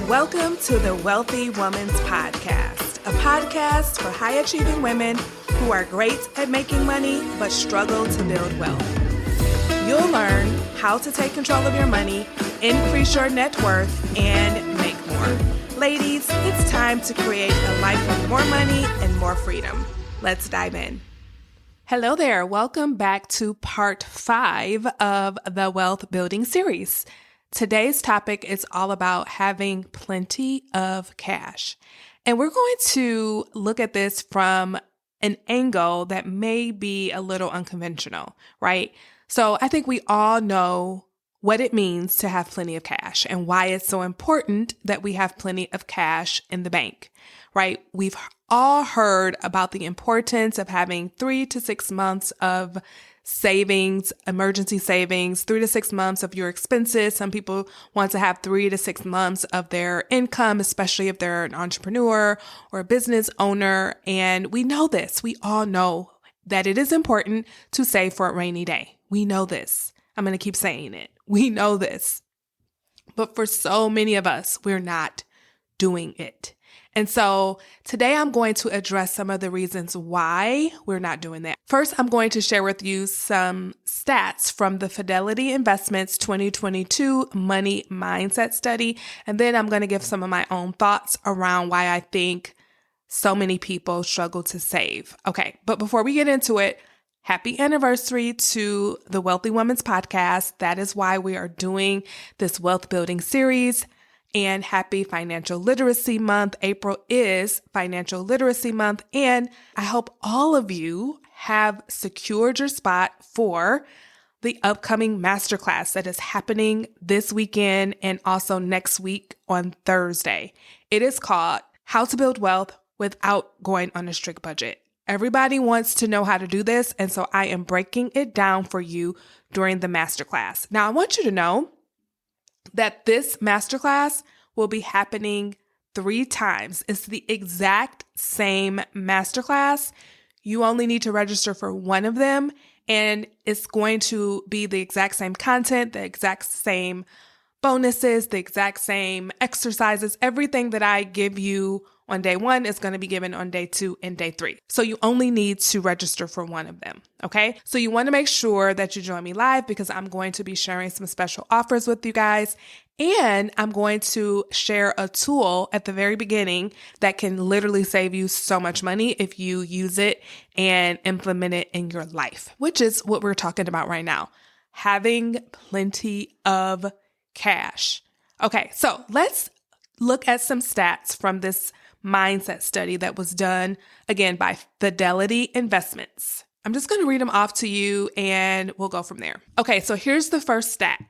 Welcome to the Wealthy Woman's Podcast, a podcast for high-achieving women who are great at making money but struggle to build wealth. You'll learn how to take control of your money, increase your net worth, and make more. Ladies, it's time to create a life with more money and more freedom. Let's dive in. Hello there. Welcome back to part 5 of the Wealth Building series. Today's topic is all about having plenty of cash. And we're going to look at this from an angle that may be a little unconventional, right? So I think we all know what it means to have plenty of cash and why it's so important that we have plenty of cash in the bank, right? We've all heard about the importance of having 3 to 6 months of savings, emergency savings, 3 to 6 months of your expenses. Some people want to have 3 to 6 months of their income, especially if they're an entrepreneur or a business owner. And we know this. We all know that it is important to save for a rainy day. We know this. I'm going to keep saying it. We know this. But for so many of us, we're not doing it. And so today I'm going to address some of the reasons why we're not doing that. First, I'm going to share with you some stats from the Fidelity Investments 2022 Money Mindset Study. And then I'm going to give some of my own thoughts around why I think so many people struggle to save. Okay, but before we get into it, happy anniversary to the Wealthy Woman's Podcast. That is why we are doing this wealth building series. And happy Financial Literacy Month. April is Financial Literacy Month. And I hope all of you have secured your spot for the upcoming masterclass that is happening this weekend and also next week on Thursday. It is called How to Build Wealth Without Going on a Strict Budget. Everybody wants to know how to do this, and so I am breaking it down for you during the masterclass. Now, I want you to know that this masterclass will be happening 3 times. It's the exact same masterclass. You only need to register for one of them, and it's going to be the exact same content, the exact same bonuses, the exact same exercises. Everything that I give you on day 1 is going to be given on day 2 and day 3. So you only need to register for one of them. Okay. So you want to make sure that you join me live because I'm going to be sharing some special offers with you guys. And I'm going to share a tool at the very beginning that can literally save you so much money if you use it and implement it in your life, which is what we're talking about right now. Having plenty of cash. Okay. So let's look at some stats from this mindset study that was done, again, by Fidelity Investments. I'm just going to read them off to you and we'll go from there. Okay, so here's the first stat.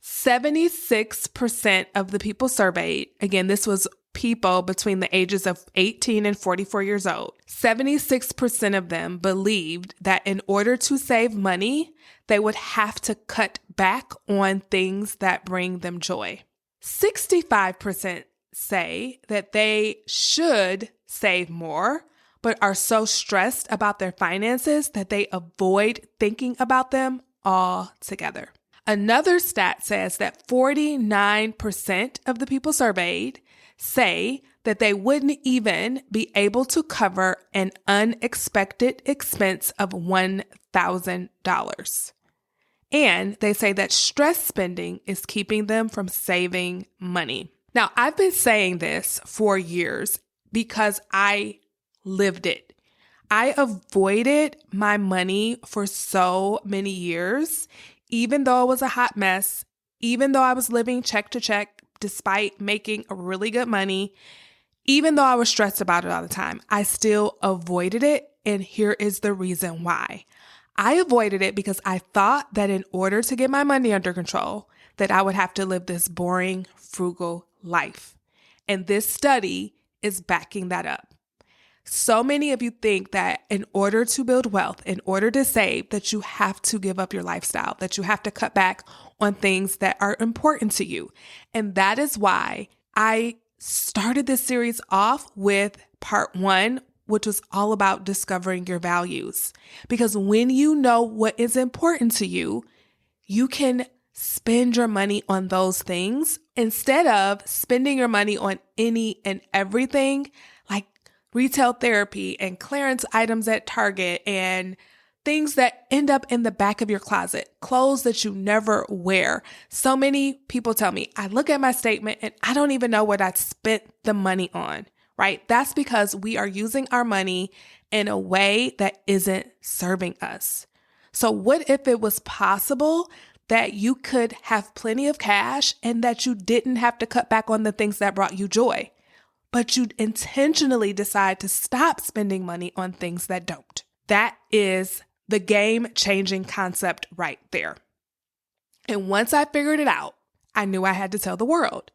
76% of the people surveyed, again, this was people between the ages of 18 and 44 years old, 76% of them believed that in order to save money, they would have to cut back on things that bring them joy. 65% say that they should save more, but are so stressed about their finances that they avoid thinking about them altogether. Another stat says that 49% of the people surveyed say that they wouldn't even be able to cover an unexpected expense of $1,000. And they say that stress spending is keeping them from saving money. Now, I've been saying this for years because I lived it. I avoided my money for so many years, even though it was a hot mess, even though I was living check to check, despite making really good money, even though I was stressed about it all the time, I still avoided it. And here is the reason why. I avoided it because I thought that in order to get my money under control, that I would have to live this boring, frugal life. And this study is backing that up. So many of you think that in order to build wealth, in order to save, that you have to give up your lifestyle, that you have to cut back on things that are important to you. And that is why I started this series off with part 1, which was all about discovering your values. Because when you know what is important to you, you can spend your money on those things instead of spending your money on any and everything like retail therapy and clearance items at Target and things that end up in the back of your closet, clothes that you never wear. So many people tell me, I look at my statement and I don't even know what I spent the money on, right? That's because we are using our money in a way that isn't serving us. So what if it was possible that you could have plenty of cash and that you didn't have to cut back on the things that brought you joy, but you'd intentionally decide to stop spending money on things that don't? That is the game-changing concept right there. And once I figured it out, I knew I had to tell the world.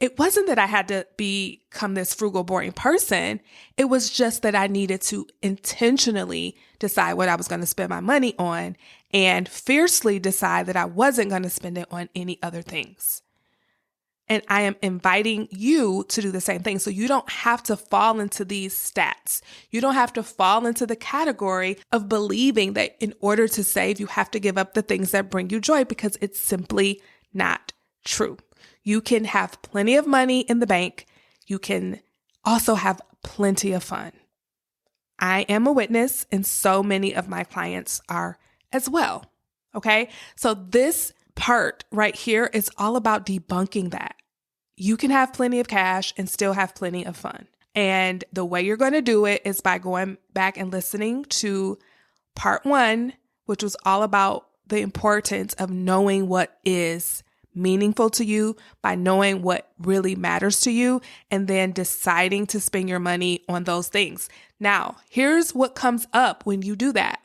It wasn't that I had to become this frugal, boring person. It was just that I needed to intentionally decide what I was going to spend my money on and fiercely decide that I wasn't going to spend it on any other things. And I am inviting you to do the same thing. So you don't have to fall into these stats. You don't have to fall into the category of believing that in order to save, you have to give up the things that bring you joy, because it's simply not true. You can have plenty of money in the bank. You can also have plenty of fun. I am a witness, and so many of my clients are as well. Okay? So this part right here is all about debunking that. You can have plenty of cash and still have plenty of fun. And the way you're going to do it is by going back and listening to part 1, which was all about the importance of knowing what is meaningful to you, by knowing what really matters to you, and then deciding to spend your money on those things. Now, here's what comes up when you do that.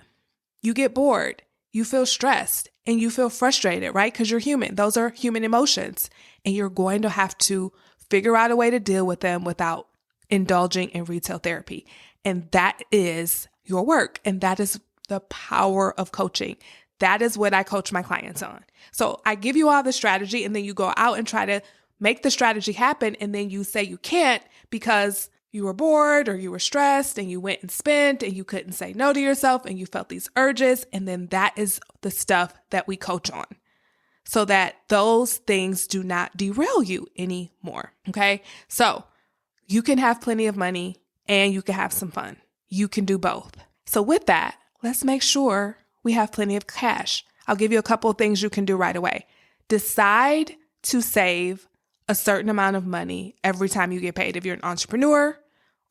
You get bored, you feel stressed, and you feel frustrated, right? Because you're human. Those are human emotions. And you're going to have to figure out a way to deal with them without indulging in retail therapy. And that is your work. And that is the power of coaching. That is what I coach my clients on. So I give you all the strategy, and then you go out and try to make the strategy happen. And then you say you can't because you were bored or you were stressed and you went and spent and you couldn't say no to yourself and you felt these urges. And then that is the stuff that we coach on, so that those things do not derail you anymore. Okay. So you can have plenty of money and you can have some fun. You can do both. So with that, let's make sure we have plenty of cash. I'll give you a couple of things you can do right away. Decide to save a certain amount of money every time you get paid. If you're an entrepreneur,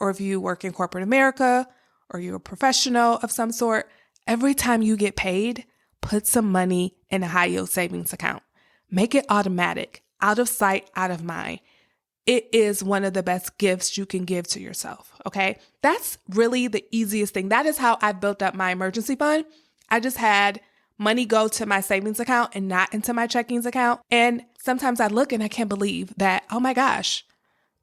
or if you work in corporate America, or you're a professional of some sort, every time you get paid, put some money in a high yield savings account. Make it automatic, out of sight, out of mind. It is one of the best gifts you can give to yourself. Okay. That's really the easiest thing. That is how I built up my emergency fund. I just had money go to my savings account and not into my checkings account. And sometimes I look and I can't believe that, oh my gosh,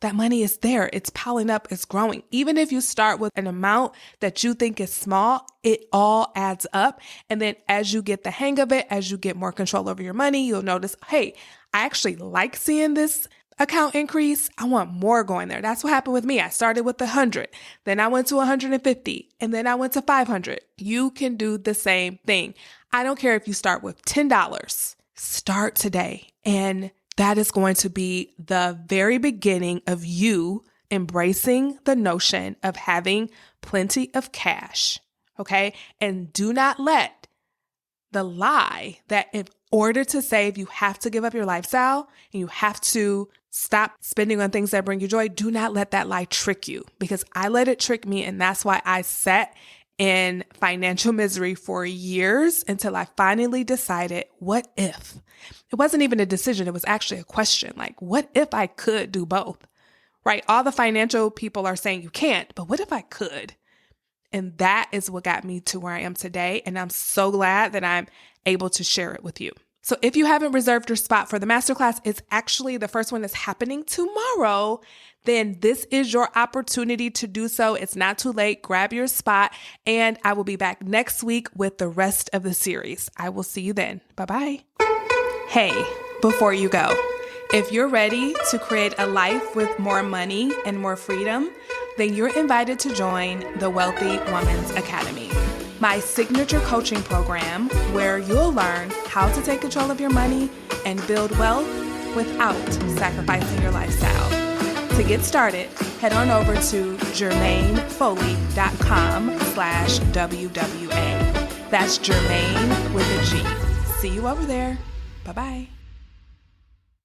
that money is there. It's piling up. It's growing. Even if you start with an amount that you think is small, it all adds up. And then as you get the hang of it, as you get more control over your money, you'll notice, hey, I actually like seeing this account increase. I want more going there. That's what happened with me. I started with 100, then I went to 150, and then I went to 500. You can do the same thing. I don't care if you start with $10. Start today. And that is going to be the very beginning of you embracing the notion of having plenty of cash. Okay. And do not let the lie that in order to save, you have to give up your lifestyle and you have to stop spending on things that bring you joy. Do not let that lie trick you, because I let it trick me. And that's why I sat in financial misery for years until I finally decided, what if? It wasn't even a decision. It was actually a question. Like, what if I could do both? Right? All the financial people are saying you can't, but what if I could? And that is what got me to where I am today. And I'm so glad that I'm able to share it with you. So if you haven't reserved your spot for the masterclass, it's actually the first one that's happening tomorrow. Then this is your opportunity to do so. It's not too late. Grab your spot, and I will be back next week with the rest of the series. I will see you then. Bye-bye. Hey, before you go, if you're ready to create a life with more money and more freedom, then you're invited to join the Wealthy Woman's Academy. my signature coaching program where you'll learn how to take control of your money and build wealth without sacrificing your lifestyle. To get started, head on over to jermainefoley.com/WWA. That's Jermaine with a G. See you over there. Bye-bye.